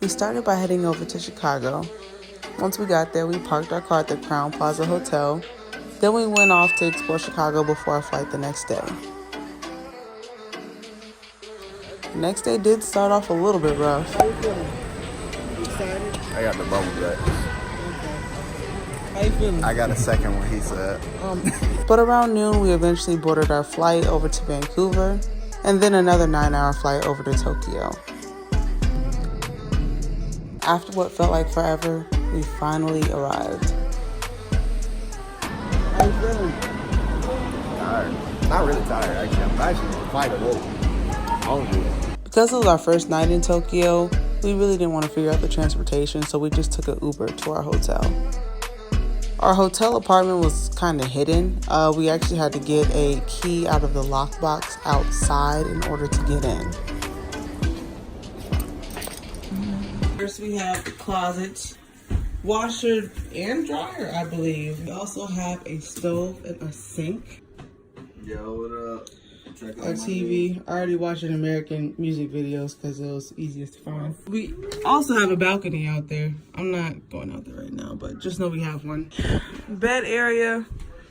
We started by heading over to Chicago. Once we got there, we parked our car at the Crown Plaza Hotel. Then we went off to explore Chicago before our flight the next day. The next day did start off a little bit rough. How you feeling? Excited? I got the bubble gut. How you feeling? I got a second one, he said. But around noon, we eventually boarded our flight over to Vancouver, and then another 9-hour flight over to Tokyo. After what felt like forever, we finally arrived. How you feeling? Tired. Not really tired, actually. I'm actually quite awoke. Hungry. Because it was our first night in Tokyo, we really didn't want to figure out the transportation, so we just took an Uber to our hotel. Our hotel apartment was kind of hidden. We actually had to get a key out of the lockbox outside in order to get in. First we have the closet, washer and dryer, I believe. We also have a stove and a sink. Yo, what up? Our TV. I already watched American music videos because it was easiest to find. We also have a balcony out there. I'm not going out there right now, but just know we have one. Bed area,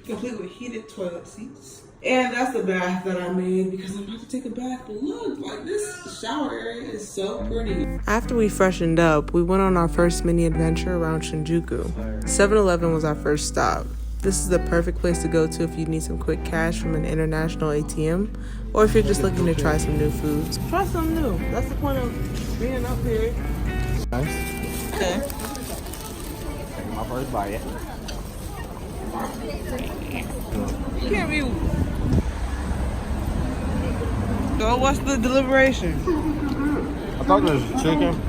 complete with heated toilet seats. And that's the bath that I made because I'm about to take a bath. But look, like this shower area is so pretty. After we freshened up, we went on our first mini adventure around Shinjuku. 7-Eleven was our first stop. This is the perfect place to go to if you need some quick cash from an international ATM, or if you're just looking to try some new foods. Try something new. That's the point of being up here. Nice. Okay. Taking my first bite. You can't be. So what's the deliberation? I thought it was chicken.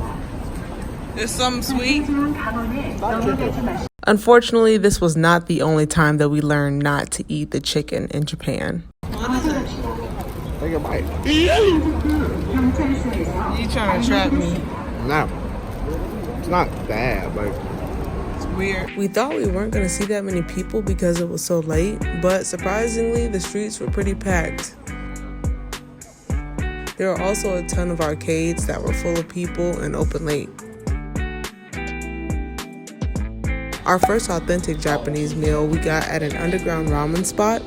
There's something sweet. Not chicken. Unfortunately, this was not the only time that we learned not to eat the chicken in Japan. Take a bite. You trying to trap me? No. It's not bad, but It's weird. We thought we weren't going to see that many people because it was so late, but surprisingly, the streets were pretty packed. There were also a ton of arcades that were full of people and open late. Our first authentic Japanese meal we got at an underground ramen spot.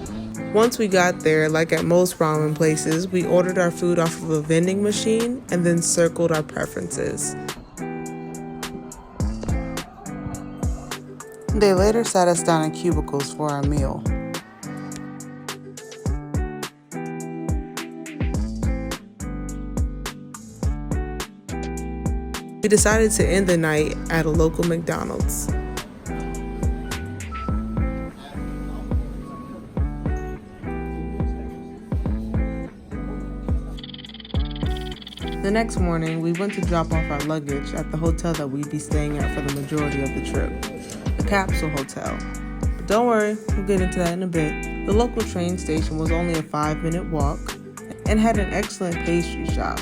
Once we got there, like at most ramen places, we ordered our food off of a vending machine and then circled our preferences. They later sat us down in cubicles for our meal. We decided to end the night at a local McDonald's. The next morning, we went to drop off our luggage at the hotel that we'd be staying at for the majority of the trip, the Capsule Hotel. But don't worry, we'll get into that in a bit. The local train station was only a 5-minute walk and had an excellent pastry shop.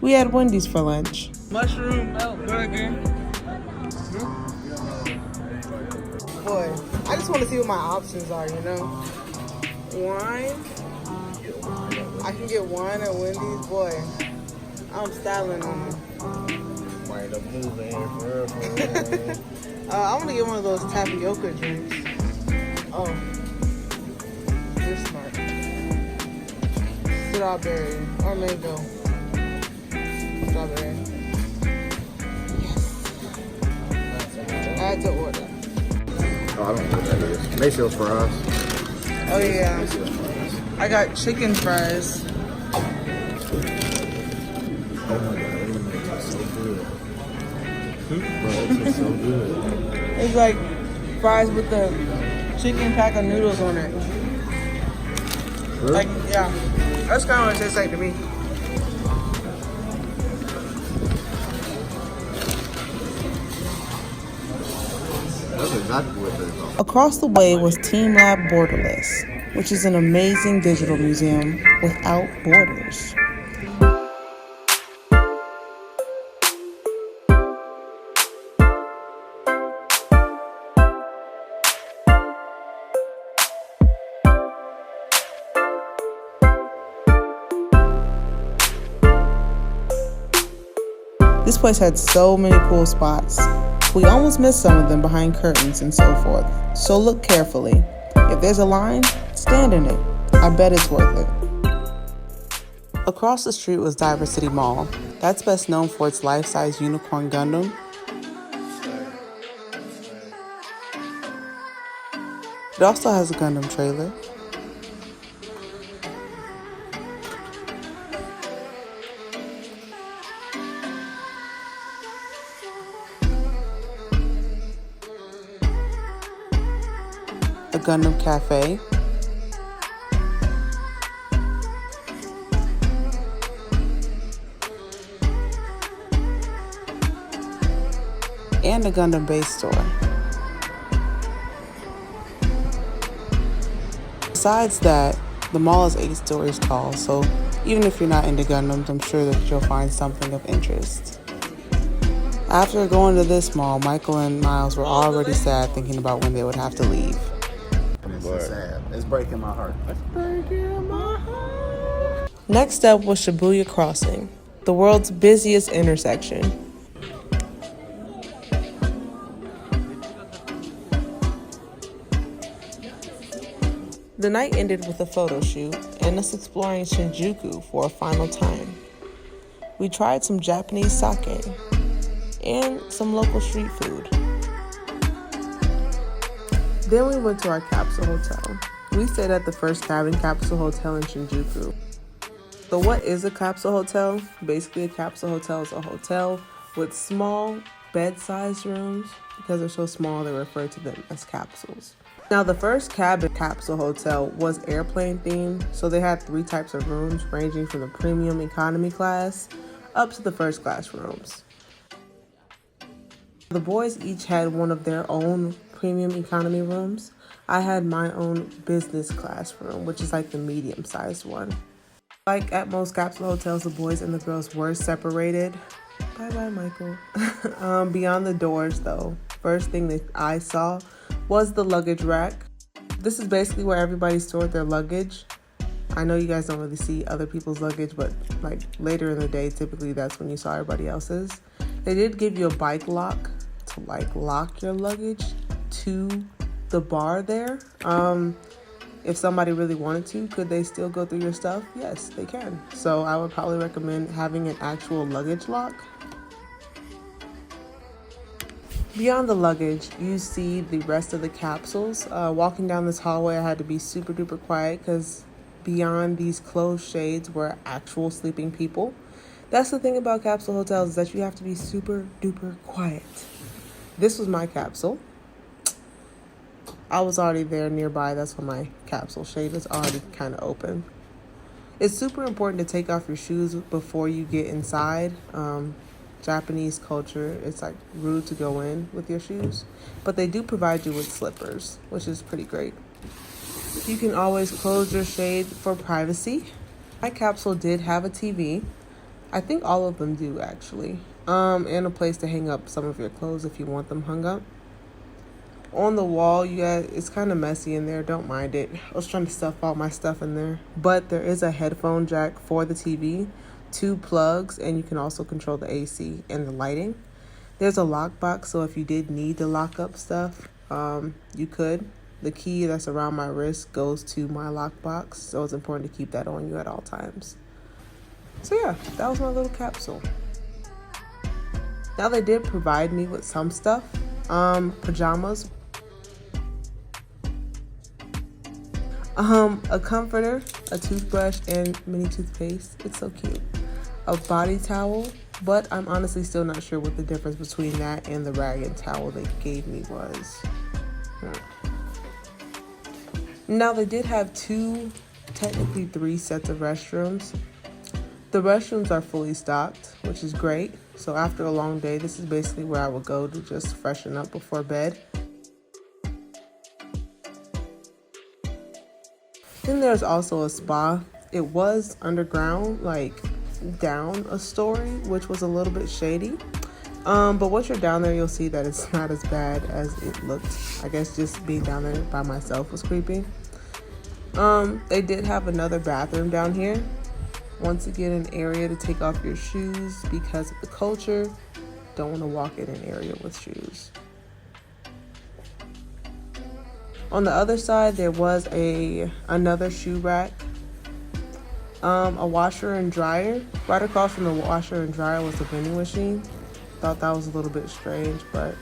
We had Wendy's for lunch. Mushroom melt burger. Boy, I just want to see what my options are, you know? Wine. I can get wine at Wendy's. Boy, I'm styling on it. might up moving here forever. I want to get one of those tapioca drinks. Oh, you're smart. Strawberry or mango. Strawberry. Yes. Add to order. Oh, I don't know what that is. Mace for us. Oh yeah. I got chicken fries. Oh my god, it tastes so good. Bro, it tastes so good. It's like fries with the chicken pack of noodles on it. Really? Like, yeah. That's kind of what it tastes like to me. That's exactly what it is. Across the way was Team Lab Borderless, which is an amazing digital museum without borders. This place had so many cool spots. We almost missed some of them behind curtains and so forth, so look carefully. If there's a line, stand in it. I bet it's worth it. Across the street was Diversity Mall. That's best known for its life-size unicorn Gundam. It also has a Gundam trailer. A Gundam cafe. And a Gundam base store. Besides that, the mall is 8 stories tall, so even if you're not into Gundams, I'm sure that you'll find something of interest. After going to this mall, Michael and Myles were already sad thinking about when they would have to leave. It's sad. It's breaking my heart. Next up was Shibuya Crossing, the world's busiest intersection. The night ended with a photo shoot and us exploring Shinjuku for a final time. We tried some Japanese sake and some local street food. Then we went to our Capsule Hotel. We stayed at the first cabin Capsule Hotel in Shinjuku. So what is a Capsule Hotel? Basically, a Capsule Hotel is a hotel with small bed-sized rooms. Because they're so small, they refer to them as capsules. Now, the first cabin Capsule Hotel was airplane themed, so they had 3 types of rooms ranging from the premium economy class up to the first class rooms. The boys each had one of their own premium economy rooms. I had my own business class room, which is like the medium sized one. Like at most capsule hotels, the boys and the girls were separated. Bye-bye, Michael. Beyond the doors, though, first thing that I saw was the luggage rack. This is basically where everybody stored their luggage. I know you guys don't really see other people's luggage, but like later in the day, typically that's when you saw everybody else's. They did give you a bike lock to like lock your luggage to the bar there. If somebody really wanted to, could they still go through your stuff? Yes, they can. So I would probably recommend having an actual luggage lock. Beyond the luggage, you see the rest of the capsules. Walking down this hallway, I had to be super duper quiet because beyond these closed shades were actual sleeping people. That's the thing about capsule hotels, is that you have to be super duper quiet. This was my capsule. I was already there nearby. That's why my capsule shade is already kind of open. It's super important to take off your shoes before you get inside. Japanese culture, it's like rude to go in with your shoes, but they do provide you with slippers, which is pretty great. You can always close your shade for privacy. My capsule did have a TV. I think all of them do actually. And a place to hang up some of your clothes if you want them hung up. On the wall, you guys, it's kind of messy in there. Don't mind it. I was trying to stuff all my stuff in there. But there is a headphone jack for the TV, 2 plugs, and you can also control the AC and the lighting. There's a lockbox, so if you did need to lock up stuff, you could. The key that's around my wrist goes to my lockbox, so it's important to keep that on you at all times. So yeah, that was my little capsule. Now they did provide me with some stuff. Pajamas. A comforter, a toothbrush, and mini toothpaste. It's so cute. A body towel, but I'm honestly still not sure what the difference between that and the rag and towel they gave me was. Now they did have 2, technically 3 sets of restrooms. The restrooms are fully stocked, which is great. So after a long day, this is basically where I would go to just freshen up before bed. Then there's also a spa. It was underground, like down a story, which was a little bit shady. But once you're down there, you'll see that it's not as bad as it looked. I guess just being down there by myself was creepy. They did have another bathroom down here. Once again, an area to take off your shoes because of the culture. Don't want to walk in an area with shoes. On the other side, there was another shoe rack, a washer and dryer. Right across from the washer and dryer was a vending machine. Thought that was a little bit strange, but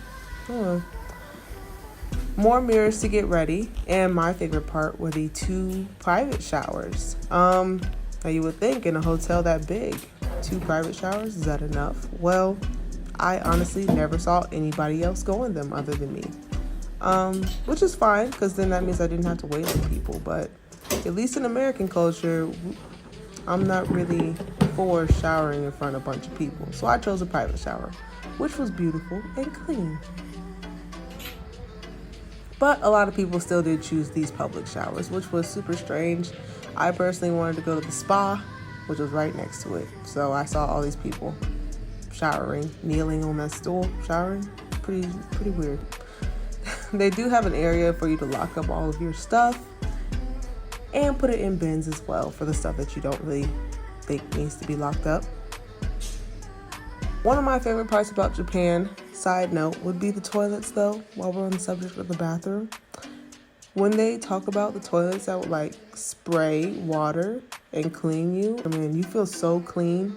more mirrors to get ready, and my favorite part were the 2 private showers. Now you would think in a hotel that big, 2 private showers, is that enough? Well, I honestly never saw anybody else go in them other than me. Which is fine, because then that means I didn't have to wait on people. But at least in American culture, I'm not really for showering in front of a bunch of people. So I chose a private shower, which was beautiful and clean. But a lot of people still did choose these public showers, which was super strange. I personally wanted to go to the spa, which was right next to it. So I saw all these people showering, kneeling on that stool, showering. Pretty weird. They do have an area for you to lock up all of your stuff and put it in bins as well for the stuff that you don't really think needs to be locked up. One of my favorite parts about Japan, side note, would be the toilets though, while we're on the subject of the bathroom. When they talk about the toilets that would like spray water and clean you, I mean, you feel so clean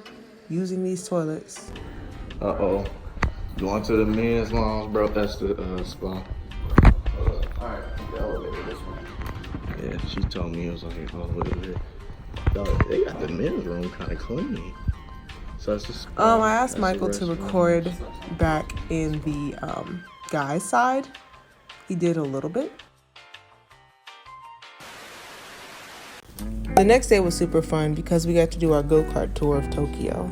using these toilets. Uh-oh. Going to the men's lounge, bro. That's the spa. Alright, the elevator this one. Yeah, she told me it was like all the way over there. Dog, they got the men's room kind of clean. So it's just I asked Michael to record back in the guy's side. He did a little bit. The next day was super fun because we got to do our Gk Kart Tour of Tokyo.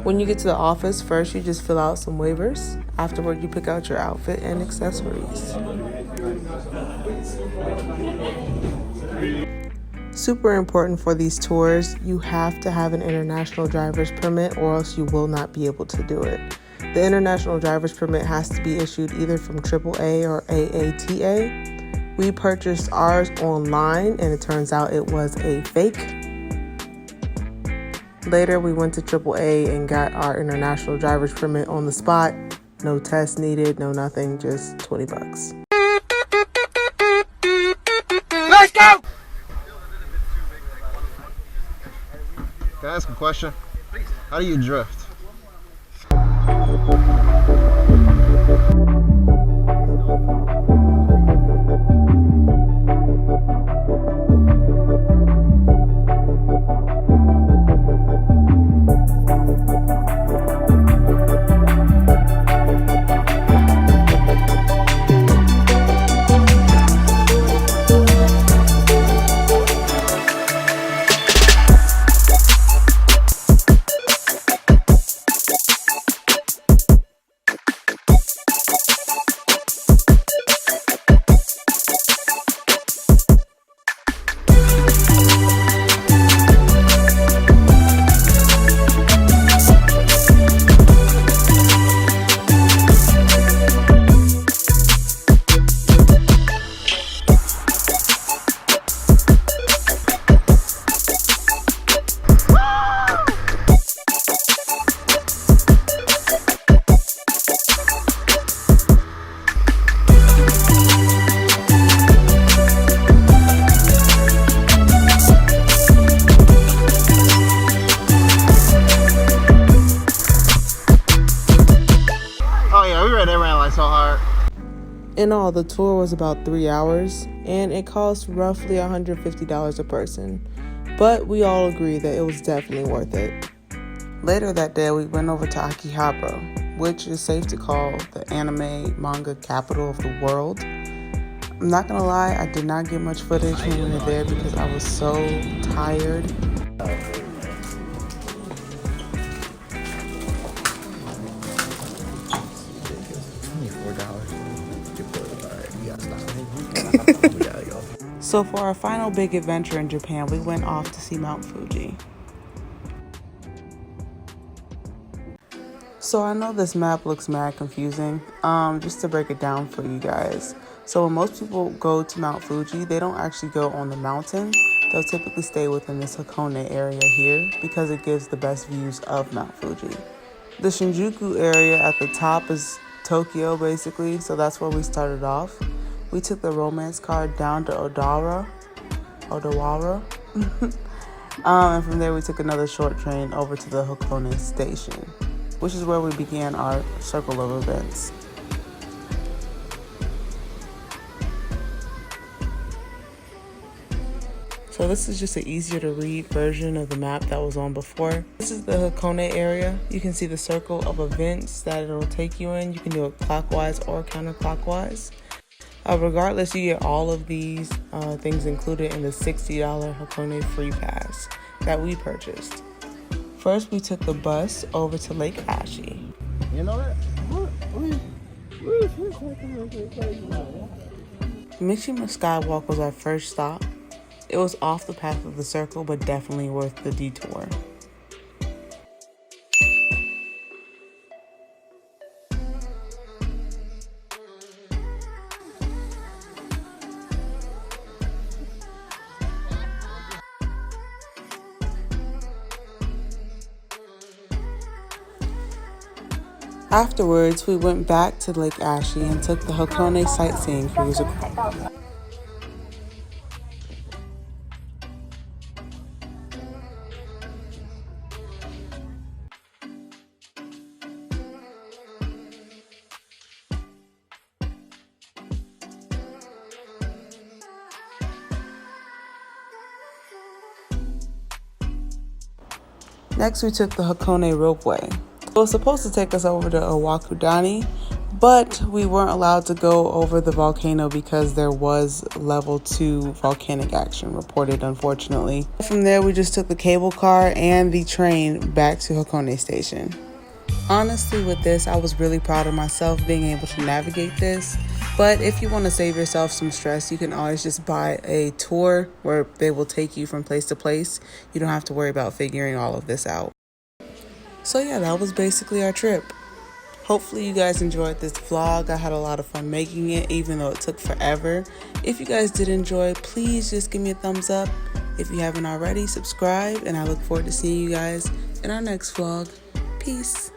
When you get to the office, first you just fill out some waivers. Afterward, you pick out your outfit and accessories. Super important for these tours, you have to have an international driver's permit or else you will not be able to do it. The international driver's permit has to be issued either from AAA or AATA. We purchased ours online and it turns out it was a fake. Later, we went to AAA and got our international driver's permit on the spot. No test needed, no nothing, just $20. Let's go! Can I ask a question? How do you drift? In all, the tour was about 3 hours, and it cost roughly $150 a person. But we all agreed that it was definitely worth it. Later that day, we went over to Akihabara, which is safe to call the anime manga capital of the world. I'm not gonna lie, I did not get much footage when we were there because I was so tired. So for our final big adventure in Japan, we went off to see Mount Fuji. So I know this map looks mad confusing, just to break it down for you guys. So when most people go to Mount Fuji, they don't actually go on the mountain. they'll typically stay within this Hakone area here because it gives the best views of Mount Fuji. The Shinjuku area at the top is Tokyo basically, so that's where we started off. We took the romance car down to Odawara. And from there we took another short train over to the Hakone station, which is where we began our circle of events. So this is just an easier to read version of the map that was on before. This is the Hakone area. You can see the circle of events that it'll take you in. You can do it clockwise or counterclockwise. Regardless, you get all of these things included in the $60 Hakone free pass that we purchased. First, we took the bus over to Lake Yatchy. You know that? Mishima Skywalk was our first stop. It was off the path of the circle, but definitely worth the detour. Afterwards, we went back to Lake Yatchy and took the Hakone sightseeing cruise. Next, we took the Hakone ropeway. It was supposed to take us over to Owakudani, but we weren't allowed to go over the volcano because there was level 2 volcanic action reported, unfortunately. From there, we just took the cable car and the train back to Hakone Station. Honestly, with this, I was really proud of myself being able to navigate this. But if you want to save yourself some stress, you can always just buy a tour where they will take you from place to place. You don't have to worry about figuring all of this out. So yeah, that was basically our trip. Hopefully you guys enjoyed this vlog. I had a lot of fun making it, even though it took forever. If you guys did enjoy, please just give me a thumbs up. If you haven't already, subscribe, and I look forward to seeing you guys in our next vlog. Peace.